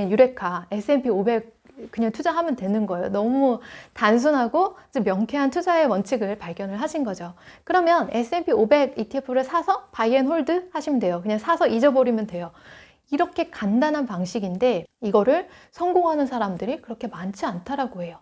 그냥 유레카, S&P 500 그냥 투자하면 되는 거예요. 너무 단순하고 명쾌한 투자의 원칙을 발견을 하신 거죠. 그러면 S&P 500 ETF를 사서 바이 앤 홀드 하시면 돼요. 그냥 사서 잊어버리면 돼요. 이렇게 간단한 방식인데 이거를 성공하는 사람들이 그렇게 많지 않다라고 해요.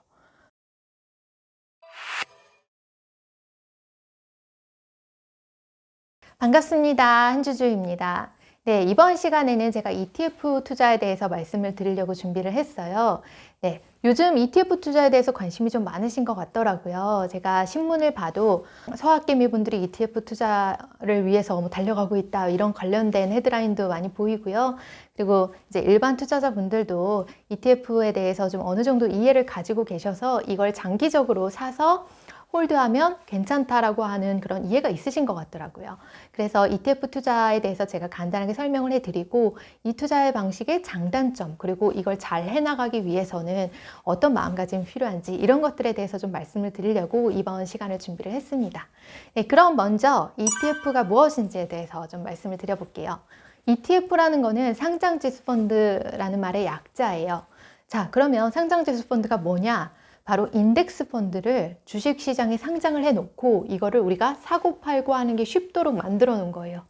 반갑습니다. 한주주입니다. 네, 이번 시간에는 제가 ETF 투자에 대해서 말씀을 드리려고 준비를 했어요. 네, 요즘 ETF 투자에 대해서 관심이 좀 많으신 것 같더라고요. 제가 신문을 봐도 서학개미분들이 ETF 투자를 위해서 달려가고 있다 이런 관련된 헤드라인도 많이 보이고요. 그리고 이제 일반 투자자분들도 ETF에 대해서 좀 어느 정도 이해를 가지고 계셔서 이걸 장기적으로 사서 홀드하면 괜찮다라고 하는 그런 이해가 있으신 것 같더라고요. 그래서 ETF 투자에 대해서 제가 간단하게 설명을 해드리고 이 투자의 방식의 장단점 그리고 이걸 잘 해나가기 위해서는 어떤 마음가짐이 필요한지 이런 것들에 대해서 좀 말씀을 드리려고 이번 시간을 준비를 했습니다. 네, 그럼 먼저 ETF가 무엇인지에 대해서 좀 말씀을 드려볼게요. ETF라는 거는 상장지수펀드라는 말의 약자예요. 자, 그러면 상장지수펀드가 뭐냐? 바로 인덱스 펀드를 주식시장에 상장을 해놓고 이거를 우리가 사고 팔고 하는 게 쉽도록 만들어 놓은 거예요.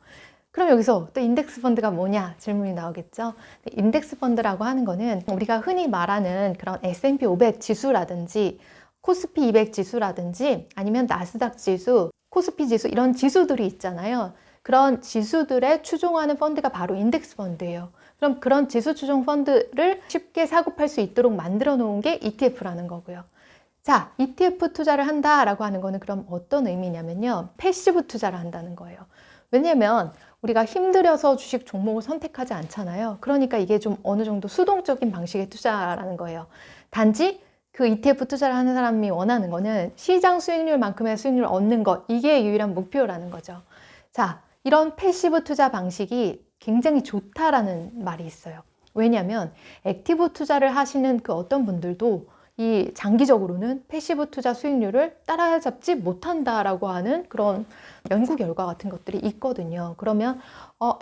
그럼 여기서 또 인덱스 펀드가 뭐냐 질문이 나오겠죠. 인덱스 펀드라고 하는 거는 우리가 흔히 말하는 그런 S&P 500 지수라든지 코스피 200 지수라든지 아니면 나스닥 지수, 코스피 지수 이런 지수들이 있잖아요. 그런 지수들에 추종하는 펀드가 바로 인덱스 펀드예요. 그럼 그런 지수 추종 펀드를 쉽게 사고 팔 수 있도록 만들어 놓은 게 ETF라는 거고요. 자, ETF 투자를 한다라고 하는 거는 그럼 어떤 의미냐면요. 패시브 투자를 한다는 거예요. 왜냐면 우리가 힘들어서 주식 종목을 선택하지 않잖아요. 그러니까 이게 좀 어느 정도 수동적인 방식의 투자라는 거예요. 단지 그 ETF 투자를 하는 사람이 원하는 거는 시장 수익률만큼의 수익률을 얻는 것, 이게 유일한 목표라는 거죠. 자, 이런 패시브 투자 방식이 굉장히 좋다라는 말이 있어요. 왜냐하면 액티브 투자를 하시는 그 어떤 분들도 이 장기적으로는 패시브 투자 수익률을 따라잡지 못한다라고 하는 그런 연구 결과 같은 것들이 있거든요. 그러면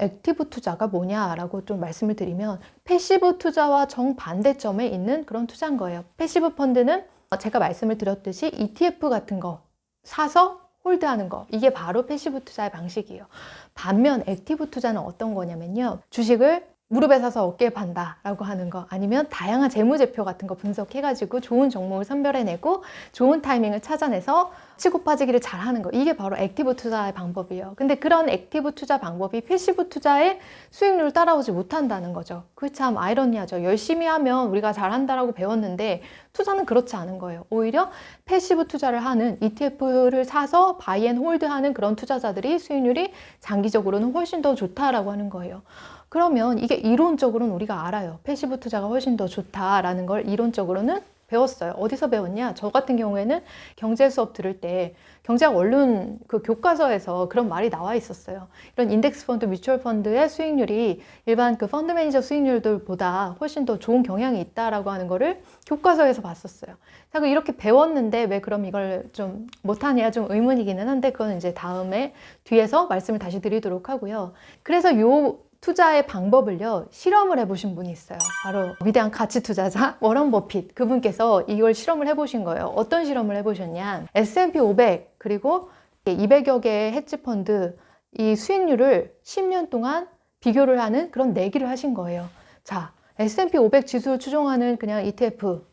액티브 투자가 뭐냐라고 좀 말씀을 드리면 패시브 투자와 정반대점에 있는 그런 투자인 거예요. 패시브 펀드는 제가 말씀을 드렸듯이 ETF 같은 거 사서 홀드하는 거, 이게 바로 패시브 투자의 방식이에요. 반면 액티브 투자는 어떤 거냐면요. 주식을 무릎에 서서 어깨에 판다라고 하는 거, 아니면 다양한 재무제표 같은 거 분석해가지고 좋은 종목을 선별해내고 좋은 타이밍을 찾아내서 치고 빠지기를 잘하는 거, 이게 바로 액티브 투자의 방법이에요. 근데 그런 액티브 투자 방법이 패시브 투자의 수익률을 따라오지 못한다는 거죠. 그게 참 아이러니하죠. 열심히 하면 우리가 잘한다라고 배웠는데 투자는 그렇지 않은 거예요. 오히려 패시브 투자를 하는 ETF를 사서 바이 앤 홀드하는 그런 투자자들이 수익률이 장기적으로는 훨씬 더 좋다라고 하는 거예요. 그러면 이게 이론적으로는 우리가 알아요. 패시브 투자가 훨씬 더 좋다라는 걸 이론적으로는 배웠어요. 어디서 배웠냐? 저 같은 경우에는 경제 수업 들을 때 경제학 원론 그 교과서에서 그런 말이 나와 있었어요. 이런 인덱스 펀드, 뮤추얼 펀드의 수익률이 일반 그 펀드 매니저 수익률들보다 훨씬 더 좋은 경향이 있다라고 하는 거를 교과서에서 봤었어요. 자, 이렇게 배웠는데 왜 그럼 이걸 좀 못하냐 좀 의문이기는 한데 그건 이제 다음에 뒤에서 말씀을 다시 드리도록 하고요. 그래서 요 투자의 방법을요, 실험을 해보신 분이 있어요. 바로 위대한 가치 투자자 워런 버핏, 그분께서 이걸 실험을 해보신 거예요. 어떤 실험을 해보셨냐? S&P 500 그리고 200여 개의 헤지펀드 이 수익률을 10년 동안 비교를 하는 그런 내기를 하신 거예요. 자, S&P 500 지수를 추종하는 그냥 ETF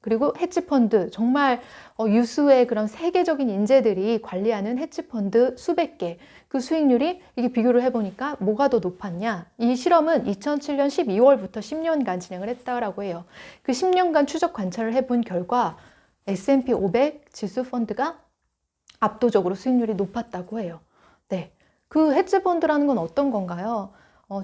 그리고 헤지펀드, 정말 유수의 그런 세계적인 인재들이 관리하는 헤지펀드 수백 개, 그 수익률이 이게 비교를 해보니까 뭐가 더 높았냐? 이 실험은 2007년 12월부터 10년간 진행을 했다라고 해요. 그 10년간 추적 관찰을 해본 결과 S&P 500 지수 펀드가 압도적으로 수익률이 높았다고 해요. 네, 그 헤지펀드라는 건 어떤 건가요?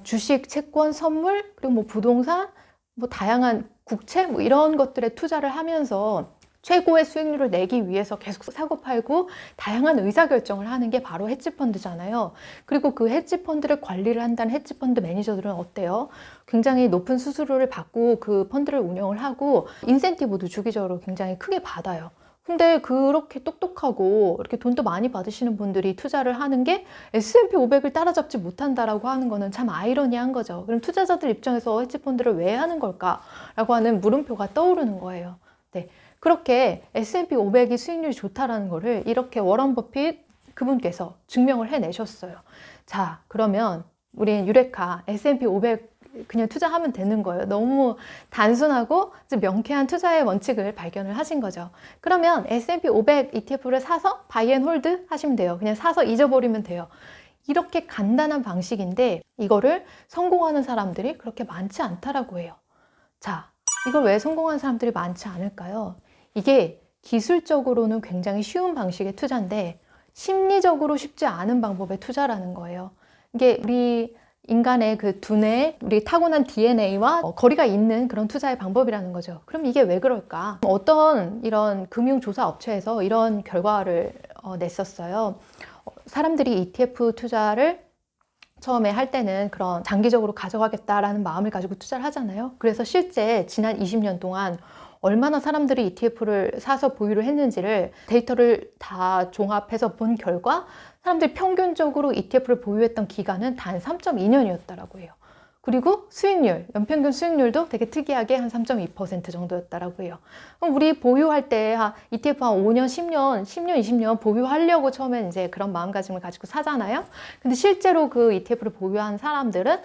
주식, 채권, 선물, 그리고 뭐 부동산, 뭐 다양한 국채 뭐 이런 것들에 투자를 하면서 최고의 수익률을 내기 위해서 계속 사고 팔고 다양한 의사결정을 하는 게 바로 헤지펀드잖아요. 그리고 그 헤지펀드를 관리를 한다는 헤지펀드 매니저들은 어때요? 굉장히 높은 수수료를 받고 그 펀드를 운영을 하고 인센티브도 주기적으로 굉장히 크게 받아요. 근데 그렇게 똑똑하고 이렇게 돈도 많이 받으시는 분들이 투자를 하는 게 S&P 500을 따라잡지 못한다라고 하는 거는 참 아이러니한 거죠. 그럼 투자자들 입장에서 헤지펀드를 왜 하는 걸까라고 하는 물음표가 떠오르는 거예요. 네, 그렇게 S&P 500이 수익률이 좋다라는 거를 이렇게 워런 버핏 그분께서 증명을 해내셨어요. 자, 그러면 우린 유레카 S&P 500 그냥 투자하면 되는 거예요. 너무 단순하고 명쾌한 투자의 원칙을 발견을 하신 거죠. 그러면 S&P 500 ETF를 사서 바이 앤 홀드 하시면 돼요. 그냥 사서 잊어버리면 돼요. 이렇게 간단한 방식인데 이거를 성공하는 사람들이 그렇게 많지 않다라고 해요. 자, 이걸 왜 성공하는 사람들이 많지 않을까요? 이게 기술적으로는 굉장히 쉬운 방식의 투자인데 심리적으로 쉽지 않은 방법의 투자라는 거예요. 이게 우리 인간의 그 두뇌, 우리 타고난 DNA와 거리가 있는 그런 투자의 방법이라는 거죠. 그럼 이게 왜 그럴까? 어떤 이런 금융조사 업체에서 이런 결과를 냈었어요. 사람들이 ETF 투자를 처음에 할 때는 그런 장기적으로 가져가겠다라는 마음을 가지고 투자를 하잖아요. 그래서 실제 지난 20년 동안 얼마나 사람들이 ETF를 사서 보유를 했는지를 데이터를 다 종합해서 본 결과 사람들이 평균적으로 ETF를 보유했던 기간은 단 3.2년이었다라고 해요. 그리고 수익률, 연평균 수익률도 되게 특이하게 한 3.2% 정도였다라고 해요. 그럼 우리 보유할 때 ETF 한 5년, 10년, 20년 보유하려고 처음엔 이제 그런 마음가짐을 가지고 사잖아요. 근데 실제로 그 ETF를 보유한 사람들은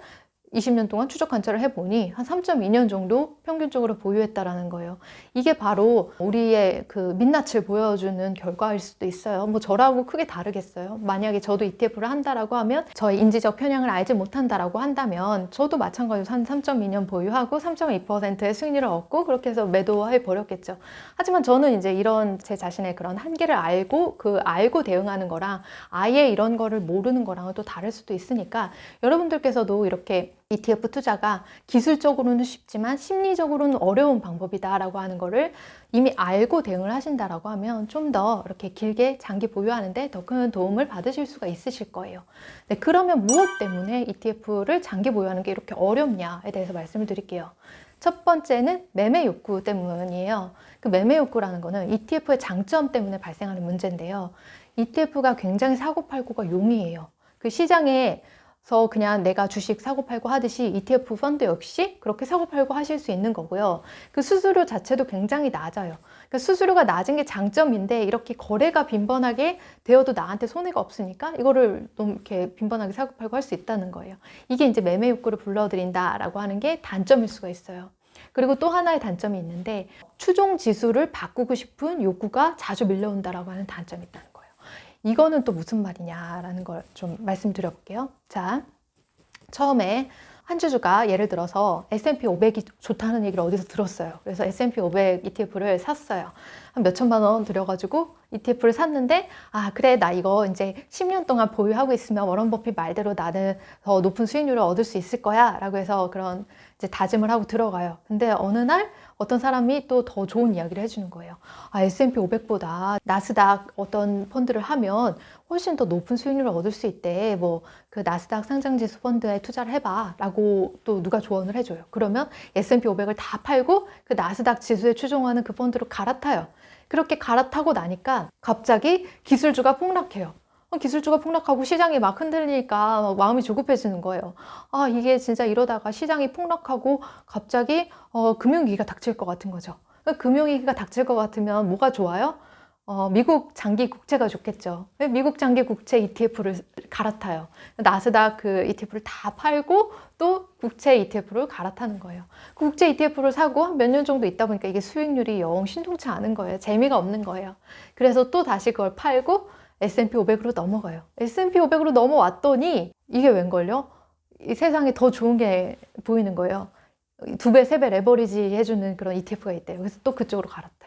20년 동안 추적 관찰을 해보니 한 3.2년 정도 평균적으로 보유했다라는 거예요. 이게 바로 우리의 그 민낯을 보여주는 결과일 수도 있어요. 뭐 저라고 크게 다르겠어요. 만약에 저도 ETF를 한다라고 하면 저의 인지적 편향을 알지 못한다라고 한다면 저도 마찬가지로 한 3.2년 보유하고 3.2%의 수익률을 얻고 그렇게 해서 매도해 버렸겠죠. 하지만 저는 이제 이런 제 자신의 그런 한계를 알고 알고 대응하는 거랑 아예 이런 거를 모르는 거랑은 또 다를 수도 있으니까 여러분들께서도 이렇게 ETF 투자가 기술적으로는 쉽지만 심리적으로는 어려운 방법이다라고 하는 거를 이미 알고 대응을 하신다라고 하면 좀 더 이렇게 길게 장기 보유하는데 더 큰 도움을 받으실 수가 있으실 거예요. 네, 그러면 무엇 때문에 ETF를 장기 보유하는 게 이렇게 어렵냐에 대해서 말씀을 드릴게요. 첫 번째는 매매 욕구 때문이에요. 그 매매 욕구라는 거는 ETF의 장점 때문에 발생하는 문제인데요. ETF가 굉장히 사고팔고가 용이해요. 그 시장에 그래서 그냥 내가 주식 사고 팔고 하듯이 ETF 펀드 역시 그렇게 사고 팔고 하실 수 있는 거고요. 그 수수료 자체도 굉장히 낮아요. 그러니까 수수료가 낮은 게 장점인데 이렇게 거래가 빈번하게 되어도 나한테 손해가 없으니까 이거를 너무 이렇게 빈번하게 사고 팔고 할 수 있다는 거예요. 이게 이제 매매 욕구를 불러들인다라고 하는 게 단점일 수가 있어요. 그리고 또 하나의 단점이 있는데 추종 지수를 바꾸고 싶은 욕구가 자주 밀려온다라고 하는 단점이 있다는 거예요. 이거는 또 무슨 말이냐라는 걸 좀 말씀드려 볼게요. 자, 처음에 한주주가 예를 들어서 S&P 500이 좋다는 얘기를 어디서 들었어요. 그래서 S&P 500 ETF를 샀어요. 한 몇천만 원 들여가지고 ETF를 샀는데 그래 나 이거 이제 10년 동안 보유하고 있으면 워런 버핏 말대로 나는 더 높은 수익률을 얻을 수 있을 거야 라고 해서 그런 이제 다짐을 하고 들어가요. 근데 어느 날 어떤 사람이 또 더 좋은 이야기를 해주는 거예요. S&P 500보다 나스닥 어떤 펀드를 하면 훨씬 더 높은 수익률을 얻을 수 있대. 뭐 그 나스닥 상장지수 펀드에 투자를 해봐 라고 또 누가 조언을 해줘요. 그러면 S&P 500을 다 팔고 그 나스닥 지수에 추종하는 그 펀드로 갈아타요. 그렇게 갈아타고 나니까 갑자기 기술주가 폭락해요. 기술주가 폭락하고 시장이 막 흔들리니까 막 마음이 조급해지는 거예요. 이게 진짜 이러다가 시장이 폭락하고 갑자기 금융위기가 닥칠 것 같은 거죠. 금융위기가 닥칠 것 같으면 뭐가 좋아요? 미국 장기 국채가 좋겠죠. 미국 장기 국채 ETF를 갈아타요. 나스닥 그 ETF를 다 팔고 또 국채 ETF를 갈아타는 거예요. 국채 ETF를 사고 몇 년 정도 있다 보니까 이게 수익률이 영 신통치 않은 거예요. 재미가 없는 거예요. 그래서 또 다시 그걸 팔고 S&P 500으로 넘어가요. S&P 500으로 넘어왔더니 이게 웬걸요? 이 세상에 더 좋은 게 보이는 거예요. 2배, 3배 레버리지 해주는 그런 ETF가 있대요. 그래서 또 그쪽으로 갈아타요.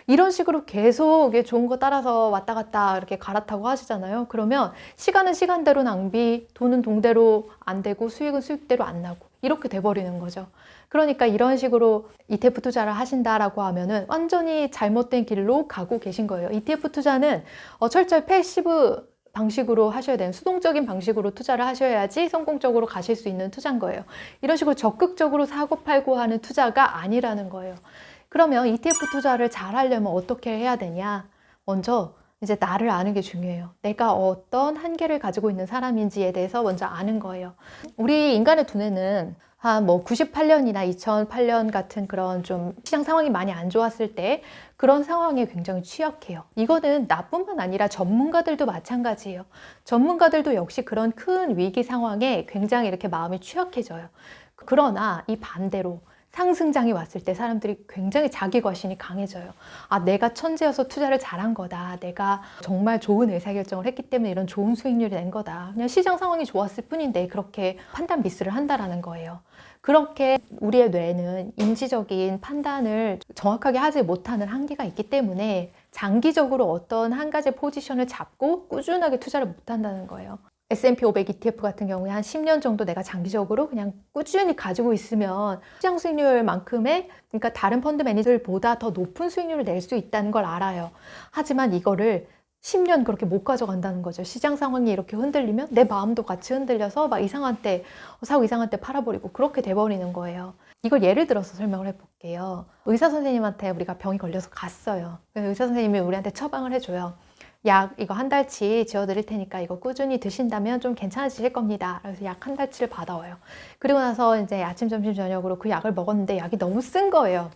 이런 식으로 계속 좋은 거 따라서 왔다 갔다 이렇게 갈아타고 하시잖아요. 그러면 시간은 시간대로 낭비, 돈은 돈대로 안 되고 수익은 수익대로 안 나고 이렇게 돼버리는 거죠. 그러니까 이런 식으로 ETF 투자를 하신다라고 하면은 완전히 잘못된 길로 가고 계신 거예요. ETF 투자는 철저히 패시브 방식으로 하셔야 돼요. 수동적인 방식으로 투자를 하셔야지 성공적으로 가실 수 있는 투자인 거예요. 이런 식으로 적극적으로 사고 팔고 하는 투자가 아니라는 거예요. 그러면 ETF 투자를 잘 하려면 어떻게 해야 되냐? 먼저 이제 나를 아는 게 중요해요. 내가 어떤 한계를 가지고 있는 사람인지에 대해서 먼저 아는 거예요. 우리 인간의 두뇌는 한 뭐 98년이나 2008년 같은 그런 좀 시장 상황이 많이 안 좋았을 때 그런 상황에 굉장히 취약해요. 이거는 나뿐만 아니라 전문가들도 마찬가지예요. 전문가들도 역시 그런 큰 위기 상황에 굉장히 이렇게 마음이 취약해져요. 그러나 이 반대로 상승장이 왔을 때 사람들이 굉장히 자기 과신이 강해져요. 아, 내가 천재여서 투자를 잘한 거다. 내가 정말 좋은 의사결정을 했기 때문에 이런 좋은 수익률이 낸 거다. 그냥 시장 상황이 좋았을 뿐인데 그렇게 판단 미스를 한다라는 거예요. 그렇게 우리의 뇌는 인지적인 판단을 정확하게 하지 못하는 한계가 있기 때문에 장기적으로 어떤 한 가지 포지션을 잡고 꾸준하게 투자를 못한다는 거예요. S&P 500 ETF 같은 경우에 한 10년 정도 내가 장기적으로 그냥 꾸준히 가지고 있으면 시장 수익률만큼의, 그러니까 다른 펀드 매니저들보다 더 높은 수익률을 낼 수 있다는 걸 알아요. 하지만 이거를 10년 그렇게 못 가져간다는 거죠. 시장 상황이 이렇게 흔들리면 내 마음도 같이 흔들려서 막 이상한 때 사고 이상한 때 팔아버리고 그렇게 돼버리는 거예요. 이걸 예를 들어서 설명을 해볼게요. 의사 선생님한테 우리가 병이 걸려서 갔어요. 그래서 의사 선생님이 우리한테 처방을 해줘요. 약 이거 한 달치 지어드릴 테니까 이거 꾸준히 드신다면 좀 괜찮아지실 겁니다. 그래서 약 한 달치를 받아와요. 그리고 나서 이제 아침, 점심, 저녁으로 그 약을 먹었는데 약이 너무 쓴 거예요.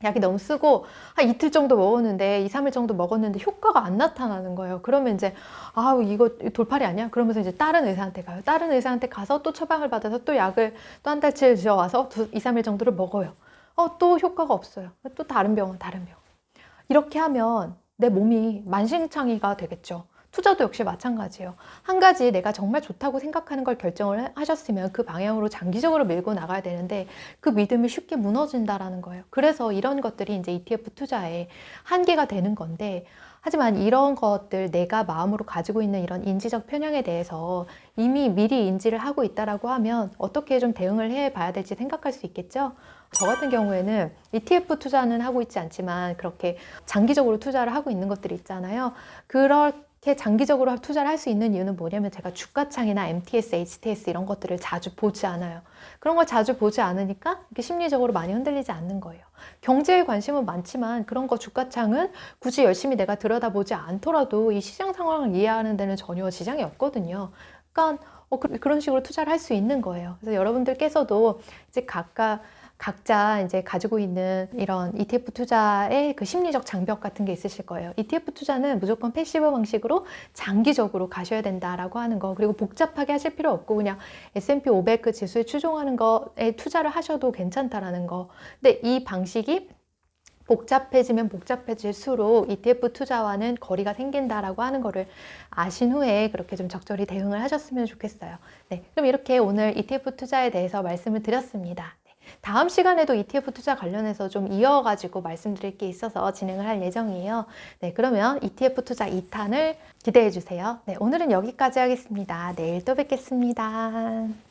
약이 너무 쓰고 한 이틀 정도 먹었는데 2, 3일 정도 먹었는데 효과가 안 나타나는 거예요. 그러면 이제 아, 이거 돌팔이 아니야? 그러면서 이제 다른 의사한테 가요. 다른 의사한테 가서 또 처방을 받아서 또 약을 또 한 달치를 지어와서 2, 3일 정도를 먹어요. 또 효과가 없어요. 또 다른 병원. 이렇게 하면 내 몸이 만신창이가 되겠죠. 투자도 역시 마찬가지예요. 한 가지 내가 정말 좋다고 생각하는 걸 결정을 하셨으면 그 방향으로 장기적으로 밀고 나가야 되는데 그 믿음이 쉽게 무너진다라는 거예요. 그래서 이런 것들이 이제 ETF 투자의 한계가 되는 건데, 하지만 이런 것들 내가 마음으로 가지고 있는 이런 인지적 편향에 대해서 이미 미리 인지를 하고 있다라고 하면 어떻게 좀 대응을 해 봐야 될지 생각할 수 있겠죠? 저 같은 경우에는 ETF 투자는 하고 있지 않지만 그렇게 장기적으로 투자를 하고 있는 것들이 있잖아요. 그렇게 장기적으로 투자를 할 수 있는 이유는 뭐냐면 제가 주가창이나 MTS, HTS 이런 것들을 자주 보지 않아요. 그런 걸 자주 보지 않으니까 이렇게 심리적으로 많이 흔들리지 않는 거예요. 경제에 관심은 많지만 그런 거 주가창은 굳이 열심히 내가 들여다보지 않더라도 이 시장 상황을 이해하는 데는 전혀 지장이 없거든요. 그러니까 그런 식으로 투자를 할 수 있는 거예요. 그래서 여러분들께서도 이제 각자 이제 가지고 있는 이런 ETF 투자의 그 심리적 장벽 같은 게 있으실 거예요. ETF 투자는 무조건 패시브 방식으로 장기적으로 가셔야 된다라고 하는 거, 그리고 복잡하게 하실 필요 없고 그냥 S&P 500 그 지수에 추종하는 거에 투자를 하셔도 괜찮다라는 거. 근데 이 방식이 복잡해지면 복잡해질수록 ETF 투자와는 거리가 생긴다라고 하는 거를 아신 후에 그렇게 좀 적절히 대응을 하셨으면 좋겠어요. 네, 그럼 이렇게 오늘 ETF 투자에 대해서 말씀을 드렸습니다. 다음 시간에도 ETF 투자 관련해서 좀 이어가지고 말씀드릴 게 있어서 진행을 할 예정이에요. 네, 그러면 ETF 투자 2탄을 기대해 주세요. 네, 오늘은 여기까지 하겠습니다. 내일 또 뵙겠습니다.